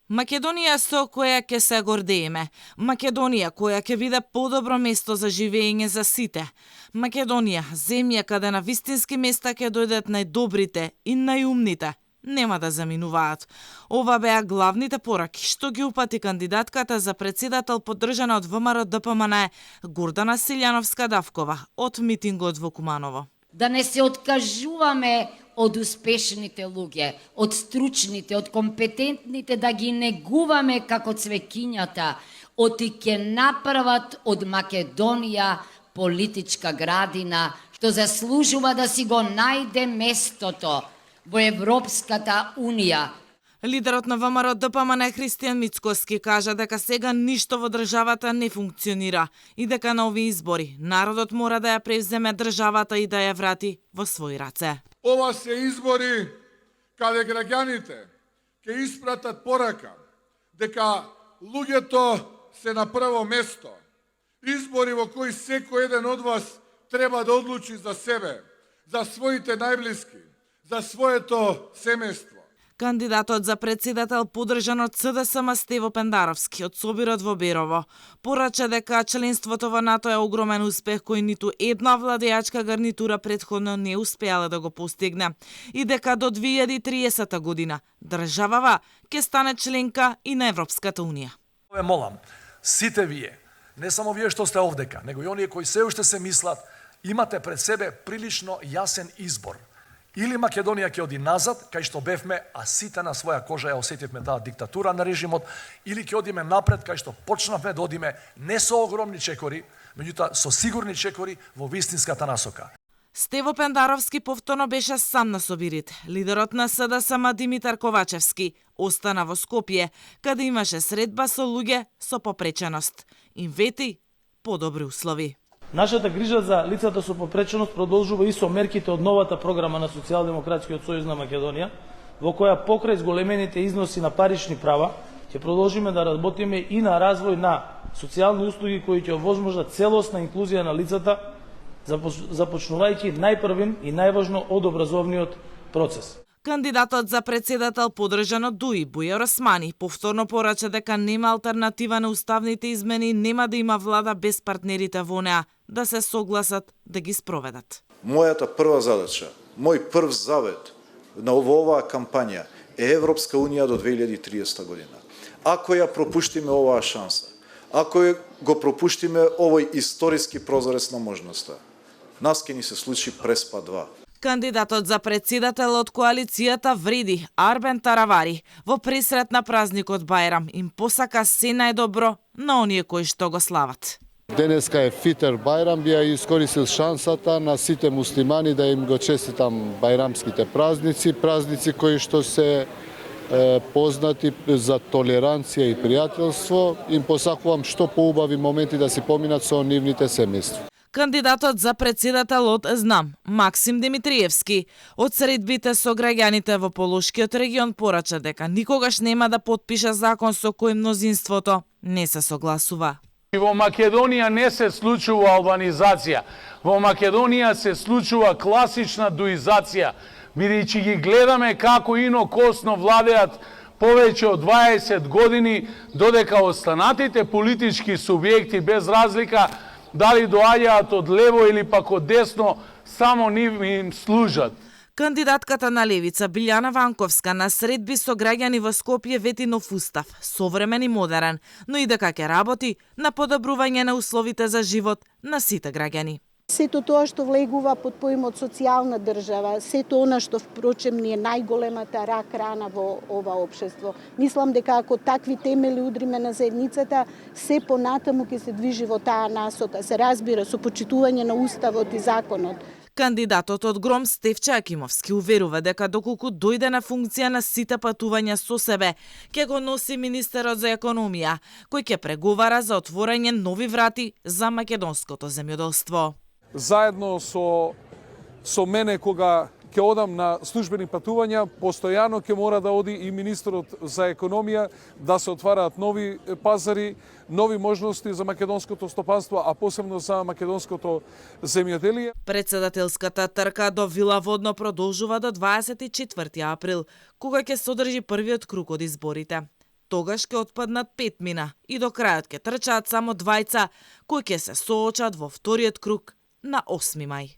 Македонија со која ќе се гордееме. Македонија која ќе биде подобро место за живење за сите. Македонија, земја каде на вистински места ќе дојдат најдобрите и најумните. Нема да заминуваат. Ова беа главните пораки што ги упати кандидатката за председател поддржана од ВМРО-ДПМН Гордана Силјановска-Давкова од митингот во Куманово. Да не се откажуваме од успешните луѓе, од стручните, од компетентните, да ги негуваме како цвекињата, оти ќе направат од Македонија политичка градина, што заслужува да си го најде местото во Европската Унија. Лидерот на ВМРО-ДПМН Христијан Мицкоски кажа дека сега ништо во државата не функционира и дека на овие избори народот мора да ја превземе државата и да ја врати во своји раце. Ова се избори каде граѓаните ќе испратат порака дека луѓето се на прво место. Избори во кои секој еден од вас треба да одлучи за себе, за своите најблиски, за своето семејство. Кандидатот за председател поддржан од СДСМ Стево Пендаровски од Собирот во Берово порача дека членството во НАТО е огромен успех кој ниту една владеачка гарнитура претходно не успеала да го постигне и дека до 2030 година државава ќе стане членка и на Европската Унија. Ве молам, сите вие, не само вие што сте овдека, него и оние кои се уште се мислат, имате пред себе прилично јасен избор. Или Македонија ќе оди назад, кај што бевме, а сите на своја кожа ја осетивме таа диктатура на режимот, или ќе одиме напред, кај што почнавме да одиме не со огромни чекори, меѓутоа со сигурни чекори во вистинската насока. Стево Пендаровски повторно беше сам на Собирите. Лидерот на СДСМ Димитар Ковачевски остана во Скопје, каде имаше средба со луѓе со попреченост. Им вети подобри услови. Нашата грижа за лицата со попреченост продолжува и со мерките од новата програма на Социјалдемократскиот сојуз на Македонија, во која покрај зголемените износи на парични права, ќе продолжиме да работиме и на развој на социјални услуги кои ќе овозможат целосна инклузија на лицата, започнувајќи најпрвин и најважно од образовниот процес. Кандидатот за председател поддржан од ДУИ Бујар Османи повторно порача дека нема алтернатива на уставните измени и нема да има влада без партнерите во неа да се согласат да ги спроведат. Мојата прва задача, мој прв завет на оваа кампања е Европска Унија до 2030 година. Ако ја пропуштиме оваа шанса, ако го пропуштиме овој историски прозорец на можноста, нас ќе ни се случи преспа 2. Кандидатот за председател од коалицијата Вреди, Арбен Таравари, во пресрет на празникот Бајрам им посака се најдобро на оние кои што го слават. Денеска е Фитер Бајрам, би ја искористил шансата на сите муслимани да им го честитам бајрамските празници кои што се познати за толеранција и пријателство. Им посакувам што поубави моменти да си поминат со нивните семејства. Кандидатот за председател од ЗНАМ, Максим Димитриевски, од средбите со граѓаните во Полошкиот регион порача дека никогаш нема да потпише закон со кој мнозинството не се согласува. Во Македонија не се случува албанизација. Во Македонија се случува класична дуизација, бидејќи ги гледаме како инокосно владеат повеќе од 20 години, додека останатите политички субјекти без разлика дали доаѓаат од лево или пак од десно, само нив им служат. Кандидатката на Левица Билјана Ванковска на средби со граѓани во Скопје вети нов устав, современ и модерен, но и дека ќе работи на подобрување на условите за живот на сите граѓани. Сето тоа што влегува под поимот социјална држава, сето она што впрочем ни е најголемата рак рана во ова општество. Мислам дека ако такви темели удриме на заедницата, се понатаму ќе се движи во таа насока, се разбира со почитување на уставот и законот. Кандидатот од Гром Стефче Акимовски уверува дека доколку дојде на функција на сите патувања со себе, ќе го носи министерот за економија, кој ќе преговара за отворање нови врати за македонското земјоделство. Заедно со мене кога ќе одам на службени патувања, постојано ќе мора да оди и министерот за економија да се отвараат нови пазари, нови можности за македонското стопанство, а посебно за македонското земјоделие. Председателската трка до Вила Водно продолжува до 24 април, кога ќе се одржи првиот круг од изборите. тогаш ќе отпаднат 5 мина и до крајот ќе трчаат само двајца кои ќе се соочат во вториот круг на 8 мај.